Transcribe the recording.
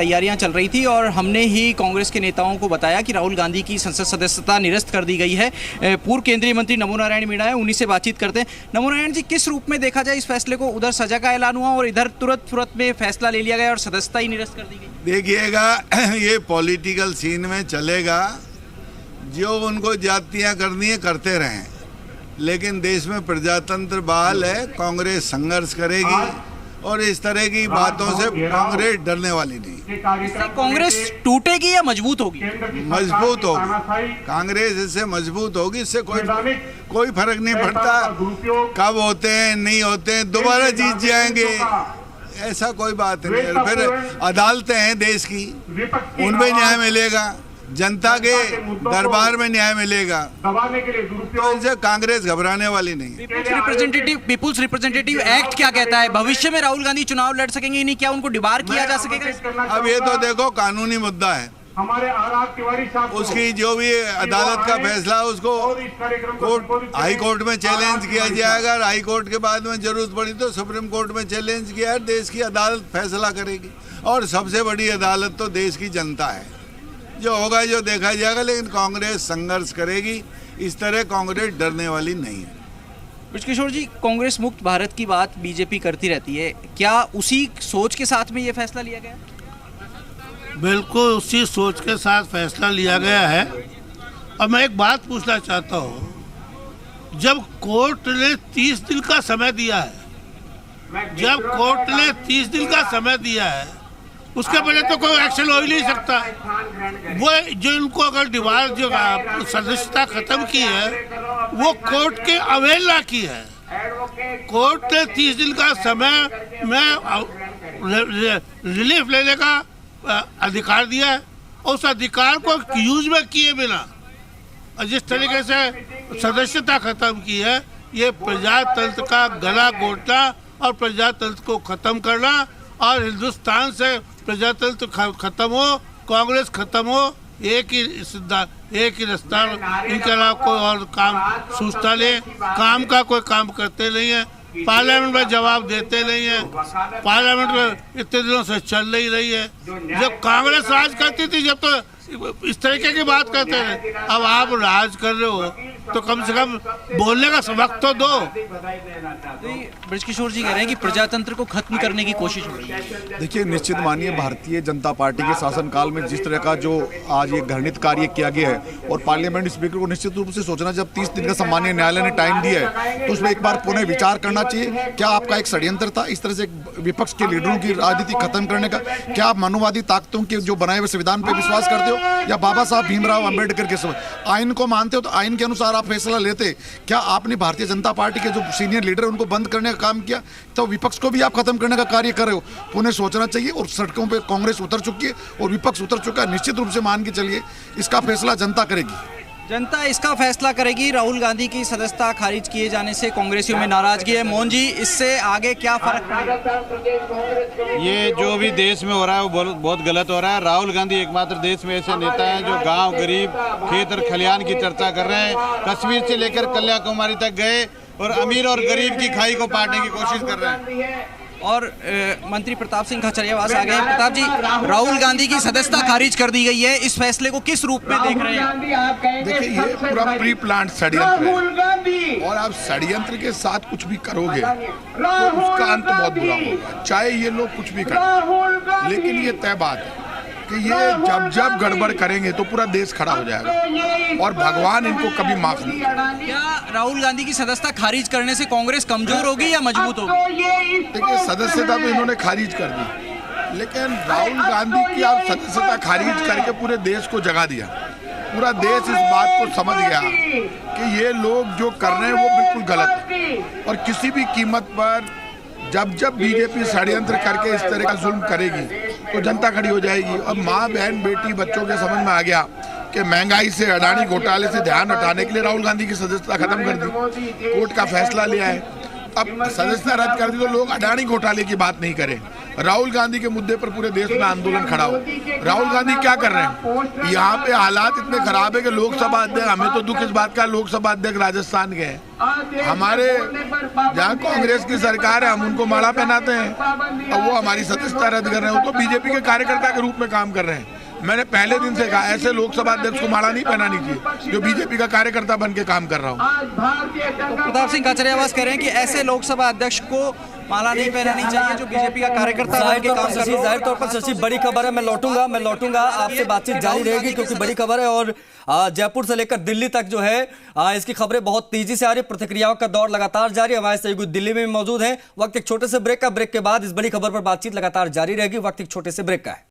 तैयारियां चल रही थी और हमने ही कांग्रेस के नेताओं को बताया कि राहुल गांधी की संसद सदस्यता निरस्त कर दी गई है। पूर्व केंद्रीय मंत्री नमो नारायण मीणा है, उन्हीं से बातचीत करते हैं। नमो नारायण जी, किस रूप में देखा जाए इस फैसले को? उधर सजा का ऐलान हुआ और इधर तुरंत में फैसला ले लिया गया और सदस्यता ही निरस्त कर दी गई। देखिएगा, ये पॉलिटिकल सीन में चलेगा, जो उनको जातियाँ करनी है करते रहें, लेकिन देश में प्रजातंत्र बहाल है। कांग्रेस संघर्ष करेगी और इस तरह की बातों से कांग्रेस डरने वाली नहीं। कांग्रेस टूटेगी या मजबूत होगी? मजबूत होगी कांग्रेस, इससे मजबूत होगी। इससे कोई फर्क नहीं पड़ता कब होते हैं नहीं होते हैं, दोबारा जीत जाएंगे, ऐसा कोई बात नहीं है। फिर अदालतें हैं देश की, उनमें न्याय मिलेगा, जनता के दरबार में न्याय मिलेगा, तो इनसे कांग्रेस घबराने वाली नहीं। पीपुल्स रिप्रेजेंटेटिव एक्ट क्या कहता है? भविष्य में राहुल गांधी चुनाव लड़ सकेंगे नहीं? क्या उनको डिबार किया जा सकेगा? अब ये तो देखो कानूनी मुद्दा है, उसकी जो भी अदालत का फैसला उसको हाई कोर्ट में चैलेंज किया जाएगा। हाई कोर्ट के बाद में जरूरत पड़ी तो सुप्रीम कोर्ट में चैलेंज किया है। देश की अदालत फैसला करेगी और सबसे बड़ी अदालत तो देश की जनता है। जो होगा जो देखा जाएगा, लेकिन कांग्रेस संघर्ष करेगी। इस तरह कांग्रेस डरने वाली नहीं है। बृजकिशोर जी, कांग्रेस मुक्त भारत की बात बीजेपी करती रहती है, क्या उसी सोच के साथ में ये फैसला लिया गया? बिल्कुल उसी सोच के साथ फैसला लिया गया है। और मैं एक बात पूछना चाहता हूँ, जब कोर्ट ने 30 दिन का समय दिया है, उसके पहले तो कोई एक्शन हो ही नहीं सकता। वो जो इनको अगर डिबार जो सदस्यता खत्म की है, वो कोर्ट के अवहेलना की है। कोर्ट ने 30 दिन का समय में रिलीफ लेने का अधिकार दिया है और उस अधिकार को यूज में किए बिना जिस तरीके से सदस्यता खत्म की है, ये प्रजातंत्र का गला घोटना और प्रजातंत्र को खत्म करना, और हिंदुस्तान से प्रजातंत्र खत्म हो, कांग्रेस खत्म हो, एक ही रास्ता। इनके अलावा कोई और काम सोचता नहीं, काम का कोई काम करते नहीं है, पार्लियामेंट में जवाब देते नहीं है, पार्लियामेंट में इतने दिनों से चल नहीं रही है। जब कांग्रेस राज करती थी, जब तो इस तरीके की बात करते थे। अब आप राज कर रहे हो तो कम से कम बोलने का सबक तो दो। बृजकिशोर जी कह रहे हैं कि प्रजातंत्र को खत्म करने की कोशिश हो रही है। देखिए, निश्चित मानिए भारतीय जनता पार्टी के शासनकाल में जिस तरह का जो आज ये घृणित कार्य किया गया है, और पार्लियामेंट स्पीकर को निश्चित रूप से सोचना, जब 30 दिन का सम्मानीय न्यायालय ने टाइम दिया है तो उसमें एक बार पुनः विचार करना चाहिए। क्या आपका एक षड्यंत्र था इस तरह से विपक्ष के लीडरों की राजनीति खत्म करने का? क्या आप मानववादी ताकतों के जो बनाए हुए संविधान पर विश्वास करते हो, या बाबा साहब भीमराव अंबेडकर के आइन को मानते हो? तो आइन के अनुसार आप फैसला लेते। क्या आपने भारतीय जनता पार्टी के जो सीनियर लीडर उनको बंद करने का काम किया? तो विपक्ष को भी आप खत्म करने का कार्य कर रहे हो। पुनः सोचना चाहिए। और सड़कों पे कांग्रेस उतर चुकी है और विपक्ष उतर चुका है। निश्चित रूप से मान के चलिए, इसका फैसला जनता करेगी। जनता इसका फैसला करेगी। राहुल गांधी की सदस्यता खारिज किए जाने से कांग्रेसियों में नाराजगी है। मोहन जी, इससे आगे क्या फर्क पड़ेगा? ये जो भी देश में हो रहा है वो बहुत गलत हो रहा है। राहुल गांधी एकमात्र देश में ऐसे नेता हैं जो गांव, गरीब, खेत और खलिहान की चर्चा कर रहे हैं। कश्मीर से लेकर कन्याकुमारी तक गए और अमीर और गरीब की खाई को पाटने की कोशिश कर रहे हैं। और मंत्री प्रताप सिंह खाचरियावास आ गए हैं। प्रताप जी, राहुल गांधी की सदस्यता खारिज कर दी गई है, इस फैसले को किस रूप में देख रहे हैं? देखिए, ये पूरा प्री प्लान षड्यंत्र है और आप षड्यंत्र के साथ कुछ भी करोगे तो उसका अंत बहुत बुरा होगा, चाहे ये लोग कुछ भी करें। लेकिन ये तय बात है कि ये जब गड़बड़ करेंगे तो पूरा देश खड़ा हो जाएगा और भगवान इनको कभी माफ नहीं करेगा। क्या राहुल गांधी की सदस्यता खारिज करने से कांग्रेस कमजोर होगी या मजबूत होगी? देखिए, सदस्यता तो इन्होंने खारिज कर दी, लेकिन राहुल गांधी की आप सदस्यता खारिज करके पूरे देश को जगा दिया। पूरा देश इस बात को समझ गया कि ये लोग जो कर रहे हैं वो बिल्कुल गलत है, और किसी भी कीमत पर जब बीजेपी षड्यंत्र करके इस तरह का जुल्म करेगी तो जनता खड़ी हो जाएगी। और माँ, बहन, बेटी, बच्चों के समझ में आ गया कि महंगाई से, अडानी घोटाले से ध्यान हटाने के लिए राहुल गांधी की सदस्यता खत्म कर दी। कोर्ट का फैसला लिया है, अब सदस्यता रद्द कर दी तो लोग अडानी घोटाले की बात नहीं करें, राहुल गांधी के मुद्दे पर पूरे देश में आंदोलन खड़ा हो। राहुल गांधी क्या कर रहे हैं? यहाँ पे हालात इतने खराब है कि लोकसभा अध्यक्ष, हमें तो दुख इस बात का, लोकसभा अध्यक्ष राजस्थान के हैं। हमारे जहाँ कांग्रेस की सरकार है, हम उनको माला पहनाते हैं और वो हमारी सदस्यता रद्द कर रहे हैं। वो तो बीजेपी के कार्यकर्ता के रूप में काम कर रहे हैं। मैंने पहले दिन से कहा, ऐसे लोकसभा अध्यक्ष को माला नहीं पहनानी चाहिए जो बीजेपी का कार्यकर्ता बन के काम कर रहा हूँ। तो प्रताप सिंह खाचरियावास कह रहे हैं कि ऐसे लोकसभा अध्यक्ष को माला नहीं पहनानी चाहिए जो बीजेपी का कार्यकर्ता बन के काम कर रहा है। जाहिर तौर पर शशि, बड़ी खबर है। मैं लौटूंगा आपसे बातचीत जारी रहेगी क्योंकि बड़ी खबर है और जयपुर से लेकर दिल्ली तक जो है इसकी खबरें बहुत तेजी से आ रही, प्रतिक्रियाओं का दौर लगातार जारी। हमारे सहयोगी दिल्ली में भी मौजूद हैं। वक्त एक छोटे से ब्रेक का, ब्रेक के बाद इस बड़ी खबर पर बातचीत लगातार जारी रहेगी। वक्त एक छोटे से ब्रेक का है।